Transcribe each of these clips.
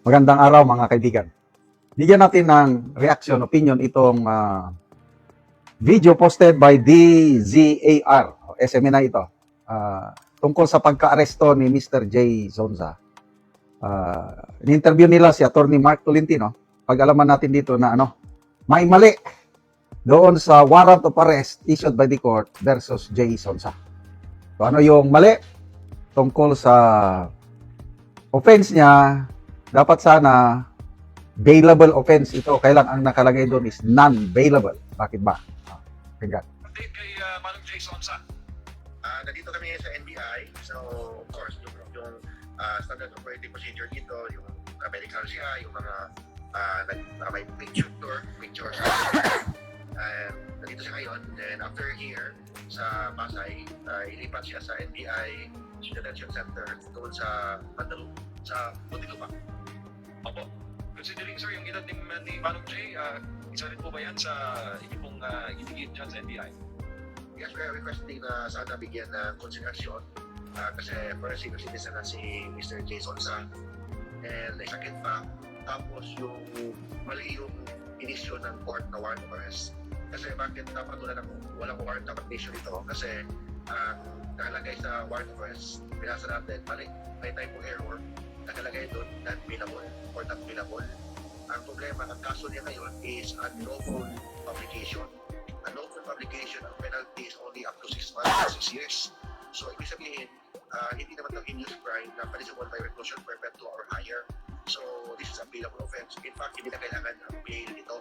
Magandang araw mga kaibigan. Bigyan natin ng reaction, opinion itong video posted by DZAR, SMNI ito, tungkol sa pagka-aresto ni Mr. Jay Zonza. In-interview nila si Attorney Mark Tolentino. Pag-alaman natin dito na may mali doon sa warrant of arrest issued by the court versus Jay Zonza. So ano yung mali tungkol sa offense niya? Dapat sana bailable offense ito. Kailang ang nakalagay doon is non-bailable. Bakit ba? Tingnan. Update kay Manong Jay Zonza. Nandito kami sa NBI. So, of course, yung standard operating procedure dito, yung medical siya, yung mga may pictures. And nandito siya ngayon. Then after here, sa Pasay, ilipat siya sa NBI Detention Center doon sa Mandaluyong, sa Muntinlupa. Opo. Considering sir, yung edad ni Manong Jay, isa rin po ba yan sa inyong itigit dyan sa NBI? Yes, we are requesting na sana bigyan ng konsiderasyon kasi first senior citizen na si Mr. Jay Zonza. And second pa, tapos yung mali yung inisyo ng court na warrant of arrest. Kasi bakit dapat walang warrant dapat issue dito? Kasi nakalagay sa warrant of arrest, pinasa natin, mali, may type of error. Nakalagay doon, non-bailable or not bailable. Ang problema, ang kaso niya ngayon is unlawful publication. Unlawful publication, ang penalty is only up to 6 months, 6 years. So, ibig sabihin, hindi naman ito heinous crime na punishable by reclusion perpetua or higher. So, this is a bailable offense. In fact, hindi na kailangan ng bail nito.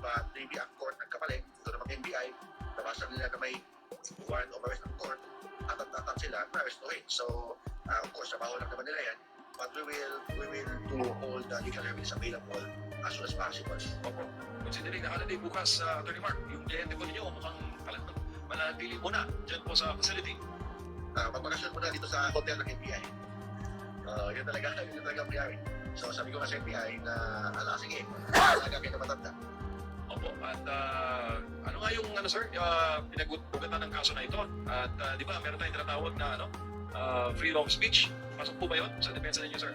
But maybe ang court nagkamali, ito namang NBI, nabasa nila na may warrant of arrest ng court, at sila, na-arrestuhin. So, of course, trabaho lang naman nila yan. But we will do all the legal remedies available as soon as possible. Opo. Considering na holiday bukas, Attorney Mark, yung kliyente po ninyo mukhang manatili muna dyan po sa facility. Magbakasyon muna dito sa hotel ng NBI. Yun talaga ang nangyari. So sabi ko sa NBI na, sige, alaga kayo na matanda. Opo. At ano nga yung sir, pinag-ugatan ng kaso na ito? At di ba, meron tayong tinatawag na freedom of speech. Pasok po ba yun sa depensa ninyo, sir?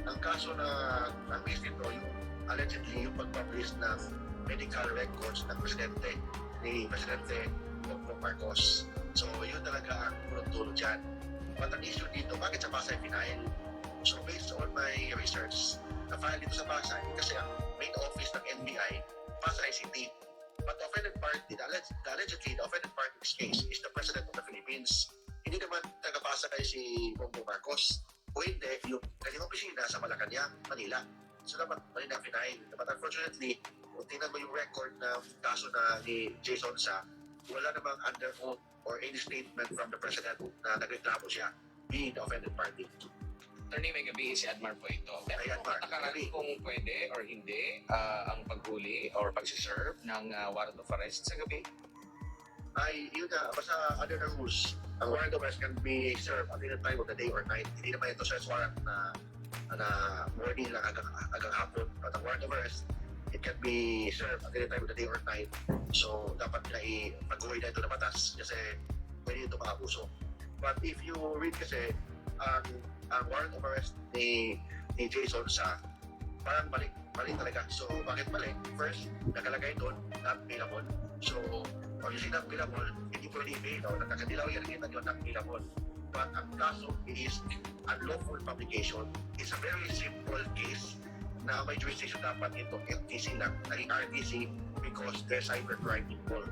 Ang kaso na ang base nito, yung allegedly yung pag-publish ng medical records ng Presidente Bongbong Marcos. So yun talaga ang tulong dyan. But ang issue dito, bakit sa Pasay final? So based on my research, na-file dito sa Pasay kasi ang main office ng NBI, Pasay City. But the offended party, allegedly, the offended party in this case is the President of the Philippines. Hindi naman taga-Pasay si Bongbong Marcos. O hindi, yung kanyang opisina sa Malacanang, Manila. So dapat Manila final. But unfortunately, kung tingnan mo yung record na kaso na ni Jay Zonza, wala namang under oath or any statement from the President na nagreklamo siya being the offended party. Attorney, may gabi si Admar po ito. Pero Ay, Admar, patakaran gabi. kung pwede or hindi ang paghuli or pagsiserve ng warrant of arrest sa gabi. Ay, yun na, basta under the rules, ang warrant of arrest can be served at any time of the day or night. Hindi naman ito search warrant na morning lang hanggang hapon. But ang warrant of arrest, it can be served at any time of the day or night. So, dapat nila pag-uwi na ito na batas kasi pwede ito maabuso. But if you read kasi, ang warrant of arrest ni Jay Zonza, parang mali talaga. So, bakit mali? First, nakalagay doon, not bailable. So, pag you say not bailable, hindi pwede i-bail. Nagkakadilaw yan rin yun, not bailable. But ang kaso is unlawful publication. It's a very simple case na may jurisdiction dapat ito FTC lang, naging RTC because there's cybercrime involved.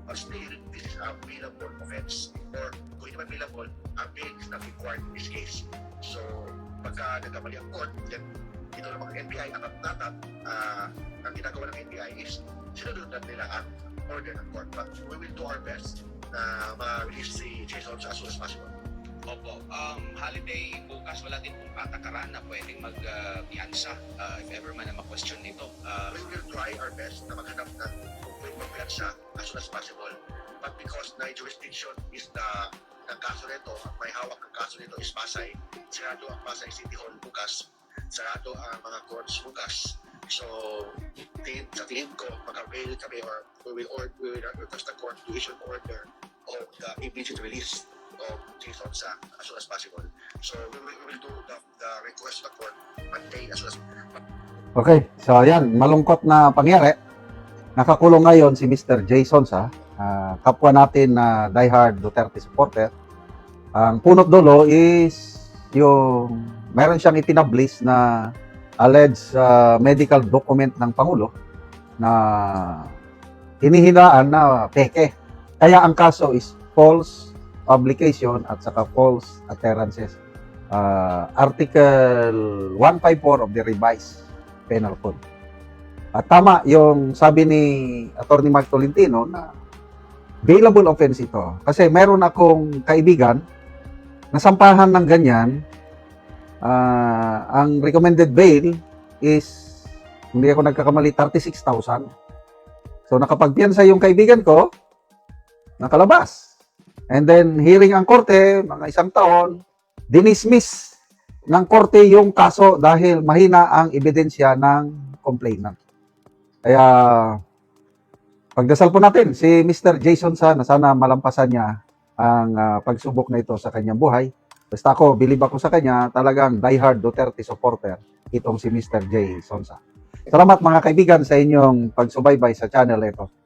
But still, this is a bailable offense. Or kung hindi naman bailable, a bail is not required in this case. So, pagka nagkamali ang court, then ito naman ang NBI, ang ginagawa ng NBI is sinunod nila ang order ng court. But we will do our best na ma-release si Jay Zonza as soon as possible. Opo, holiday bukas wala din pong patakaran na pwedeng magpiyansa if ever man na ma-question nito. We will try our best na maghanap ng pwede magpiyansa as soon as possible. But because na jurisdiction is ng kaso nito, may hawak ng kaso nito is Pasay, sarado ang Pasay City Hall bukas, sarado ang mga courts bukas. So, sa tingin ko, mag-avail kami or we will request the court to issue an order of the immediate release of Jay Zonza as soon as possible. So we will do the request to the court Monday as well as Okay, so ayan, malungkot na pangyari. Nakakulong ngayon si Mr. Jason sa kapwa natin na diehard Duterte supporter. Ang punot dulo is yung meron siyang itinablis na alleged medical document ng Pangulo na hinihinaan na peke. Kaya ang kaso is false publication at saka false utterances. Article 154 of the revised penal code. At tama yung sabi ni Attorney Mark Tolentino na bailable offense ito. Kasi meron akong kaibigan na sampahan ng ganyan. Ang recommended bail is, hindi ako nagkakamali, 36,000. So nakapagpiyansa yung kaibigan ko, nakalabas. And then hearing ang korte, mga 1 taon, dinismiss ng korte yung kaso dahil mahina ang ebidensya ng complainant. Kaya pagdasal po natin si Mr. Jason na sana malampasan niya ang pagsubok na ito sa kanyang buhay. Basta ako, believe ako sa kanya, talagang diehard Duterte supporter itong si Mr. Jason. Salamat mga kaibigan sa inyong pagsubaybay sa channel ito.